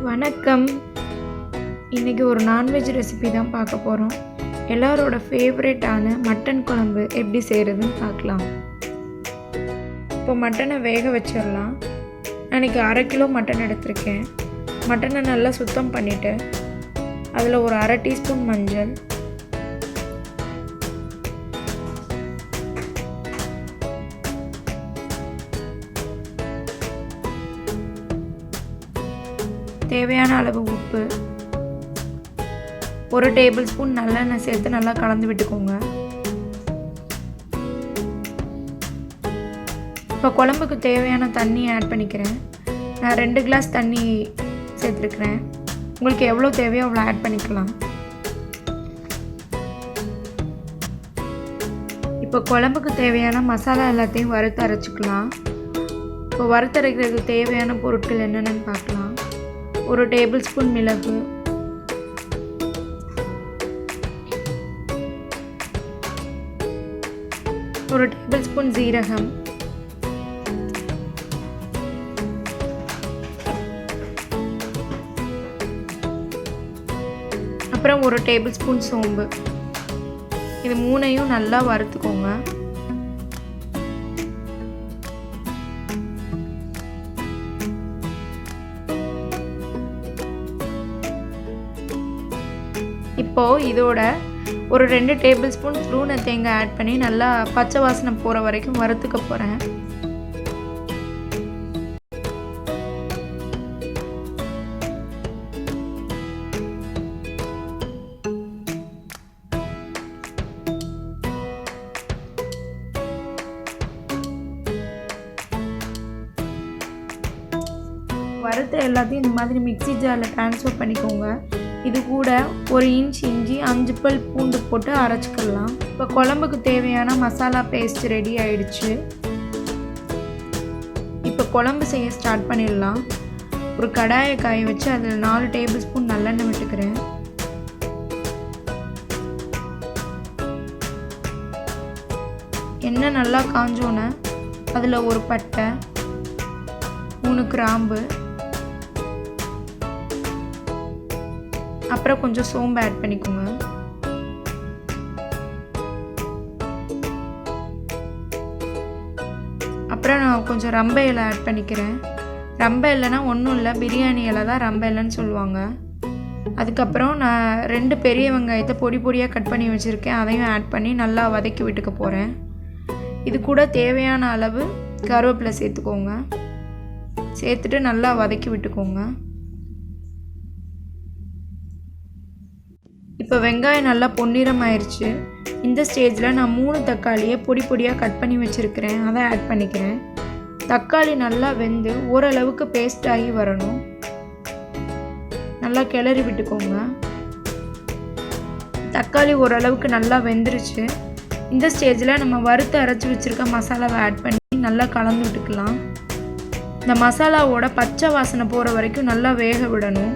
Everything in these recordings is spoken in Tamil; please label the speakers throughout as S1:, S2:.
S1: வணக்கம். இன்றைக்கி ஒரு நான்வெஜ் ரெசிபி தான் பார்க்க போகிறோம். எல்லாரோட ஃபேவரட்டான மட்டன் குழம்பு எப்படி செய்கிறதுன்னு பார்க்கலாம். இப்போ மட்டனை வேக வச்சிடலாம். நான் இன்றைக்கி 1/2 கிலோ மட்டன் எடுத்திருக்கேன். மட்டனை நல்லா சுத்தம் பண்ணிவிட்டு அதில் ஒரு 1/2 டீஸ்பூன் மஞ்சள், தேவையான அளவு உப்பு, 1 டேபிள் ஸ்பூன் நல்லெண்ணெய் சேர்த்து நல்லா கலந்து விட்டுக்கோங்க. இப்போ குழம்புக்கு தேவையான தண்ணி ஆட் பண்ணிக்கிறேன். நான் 2 கிளாஸ் தண்ணி சேர்த்துருக்கிறேன். உங்களுக்கு எவ்வளோ தேவையோ அவ்வளோ ஆட் பண்ணிக்கலாம். இப்போ குழம்புக்கு தேவையான மசாலா எல்லாத்தையும் வறுத்து அரைச்சிக்கலாம். இப்போ வறுத்தரைக்கிறதுக்கு தேவையான பொருட்கள் என்னென்னு பார்க்கலாம். 1 டேபிள் ஸ்பூன் மிளகு, 1 டேபிள் ஸ்பூன் ஜீரகம், அப்புறம் 1 டேபிள் ஸ்பூன் சோம்பு. இது 3ஐயும் நல்லா வறுத்துக்கோங்க. இப்போது இதோட ஒரு 2 டேபிள் ஸ்பூன் துருவின தேங்காய் ஆட் பண்ணி நல்லா பச்சை வாசனை போகிற வரைக்கும் வறுத்துக்க போகிறேன். வறுத்த எல்லாத்தையும் இந்த மாதிரி மிக்ஸி ஜாரில் ட்ரான்ஸ்ஃபர் பண்ணிக்கோங்க. இது கூட 1 இன்ச் இஞ்சி, 5 பல் பூண்டு போட்டு அரைச்சிக்கலாம். இப்போ குழம்புக்கு தேவையான மசாலா பேஸ்ட் ரெடி ஆயிடுச்சு. இப்போ குழம்பு செய்ய ஸ்டார்ட் பண்ணிடலாம். ஒரு கடாயை காய வச்சு அதில் 4 டேபிள் ஸ்பூன் நல்லெண்ணெய் விட்டுக்கிறேன். எண்ணெய் நல்லா காஞ்சோன்னே அதில் ஒரு பட்டை, 3 கிராம்பு, அப்புறம் கொஞ்சம் சோம்பு ஆட் பண்ணிக்கோங்க. அப்புறம் நான் கொஞ்சம் ரம்ப இலை ஆட் பண்ணிக்கிறேன். ரம்ப இலைனா ஒன்றும் இல்லை, பிரியாணி இலை தான் ரம்ப இலைன்னு சொல்லுவாங்க. அதுக்கப்புறம் நான் 2 பெரிய வெங்காயத்தை பொடி பொடியாக கட் பண்ணி வச்சுருக்கேன். அதையும் ஆட் பண்ணி நல்லா வதக்கி விட்டுக்க போகிறேன். இது கூட தேவையான அளவு கருவேப்பிலை சேர்த்துக்கோங்க. சேர்த்துட்டு நல்லா வதக்கி விட்டுக்கோங்க. இப்போ வெங்காயம் நல்லா பொன்னிறம் ஆயிடுச்சு. இந்த ஸ்டேஜில் நான் 3 தக்காளியை பொடி பொடியாக கட் பண்ணி வச்சுருக்கிறேன். அதை ஆட் பண்ணிக்கிறேன். தக்காளி நல்லா வெந்து ஓரளவுக்கு பேஸ்ட் ஆகி வரணும். நல்லா கிளறி விட்டுக்கோங்க. தக்காளி ஓரளவுக்கு நல்லா வெந்துருச்சு. இந்த ஸ்டேஜில் நம்ம வறுத்து அரைச்சி வச்சுருக்க மசாலாவை ஆட் பண்ணி நல்லா கலந்து விட்டுக்கலாம். இந்த மசாலாவோட பச்சை வாசனை போகிற வரைக்கும் நல்லா வேக விடணும்.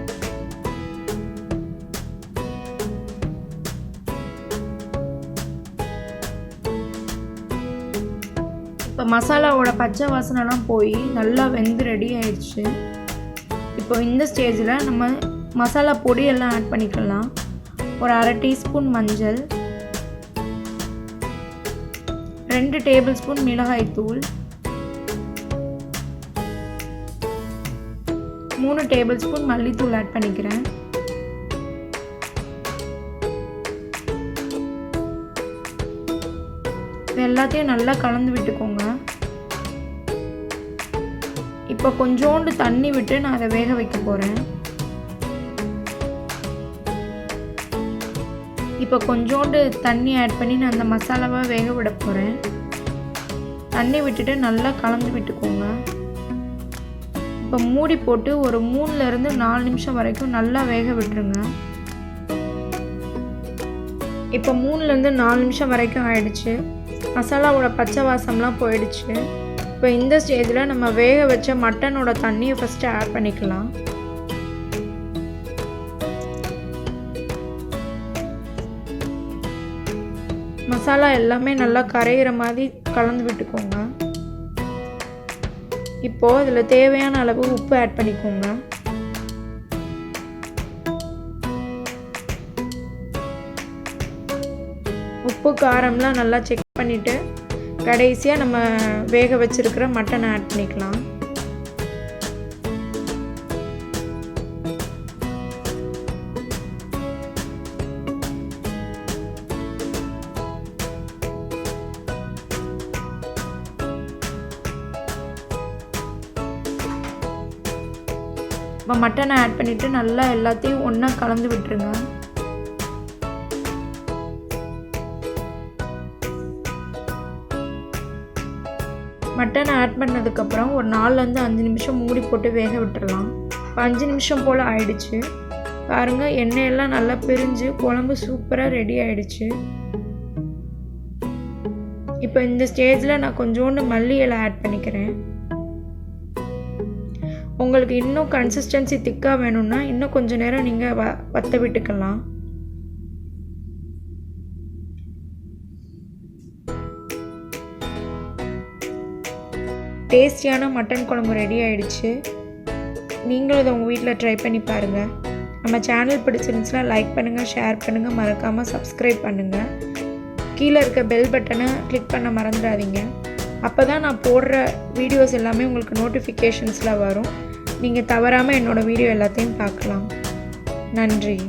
S1: இப்போ மசாலாவோட பச்சை வாசனைலாம் போய் நல்லா வெந்து ரெடி ஆயிடுச்சு. இப்போ இந்த ஸ்டேஜில் நம்ம மசாலா பொடியெல்லாம் ஆட் பண்ணிக்கலாம். ஒரு 1/2 டீஸ்பூன் மஞ்சள், 2 டேபிள் ஸ்பூன் மிளகாய்த்தூள், 3 டேபிள் ஸ்பூன் மல்லித்தூள் ஆட் பண்ணிக்கிறேன். எல்லாத்தையும் நல்லா கலந்து விட்டுக்கோங்க. இப்போ கொஞ்சோண்டு தண்ணி விட்டு நான் அதை வேக வைக்க போகிறேன். இப்போ கொஞ்சோண்டு தண்ணி ஆட் பண்ணி நான் அந்த மசாலாவை வேக விட போகிறேன். தண்ணி விட்டுட்டு நல்லா கலந்து விட்டுக்கோங்க. இப்போ மூடி போட்டு ஒரு 3லேருந்து 4 நிமிஷம் வரைக்கும் நல்லா வேக விட்டுருங்க. இப்போ 3லேருந்து 4 நிமிஷம் வரைக்கும் ஆயிடுச்சு. மசாலாவோட பச்சை வாசம்லாம் போயிடுச்சு. இப்போ இந்த ஸ்டேஜில் நம்ம வேக வச்ச மட்டனோட தண்ணியை ஃபஸ்ட்டு ஆட் பண்ணிக்கலாம். மசாலா எல்லாமே நல்லா கரையிற மாதிரி கலந்து விட்டுக்கோங்க. இப்போது இதில் தேவையான அளவு உப்பு ஆட் பண்ணிக்கோங்க. உப்பு காரம்லாம் நல்லா செக் பண்ணிவிட்டு கடைசியாக நம்ம வேக வச்சுருக்கிற மட்டனை ஆட் பண்ணிக்கலாம். இப்போ மட்டனை ஆட் பண்ணிவிட்டு நல்லா எல்லாத்தையும் ஒன்றா கலந்து விட்டுருங்க. மட்டனை ஆட் பண்ணதுக்கப்புறம் ஒரு 4-5 நிமிஷம் மூடி போட்டு வேக விட்டுடலாம். இப்போ 5 நிமிஷம் போல் ஆயிடுச்சு. பாருங்கள், எண்ணெயெல்லாம் நல்லா பிரிஞ்சு குழம்பு சூப்பராக ரெடி ஆகிடுச்சு. இப்போ இந்த ஸ்டேஜில் நான் கொஞ்சோண்டு மல்லி இலை ஆட் பண்ணிக்கிறேன். உங்களுக்கு இன்னும் கன்சிஸ்டன்சி திக்காக வேணும்னா இன்னும் கொஞ்சம் நேரம் நீங்கள் வற்ற விட்டுக்கலாம். டேஸ்டியான மட்டன் குழம்பு ரெடி ஆகிடுச்சு. நீங்களும் இதை உங்கள் வீட்டில் ட்ரை பண்ணி பாருங்கள். நம்ம சேனல் பிடிச்சிருந்துச்சுன்னா லைக் பண்ணுங்கள், ஷேர் பண்ணுங்கள், மறக்காமல் சப்ஸ்கிரைப் பண்ணுங்கள். கீழே இருக்க பெல் பட்டனை கிளிக் பண்ண மறந்துடாதீங்க. அப்போ தான் நான் போடுற வீடியோஸ் எல்லாமே உங்களுக்கு நோட்டிஃபிகேஷன்ஸில் வரும். நீங்கள் தவறாமல் என்னோடய வீடியோ எல்லாத்தையும் பார்க்கலாம். நன்றி.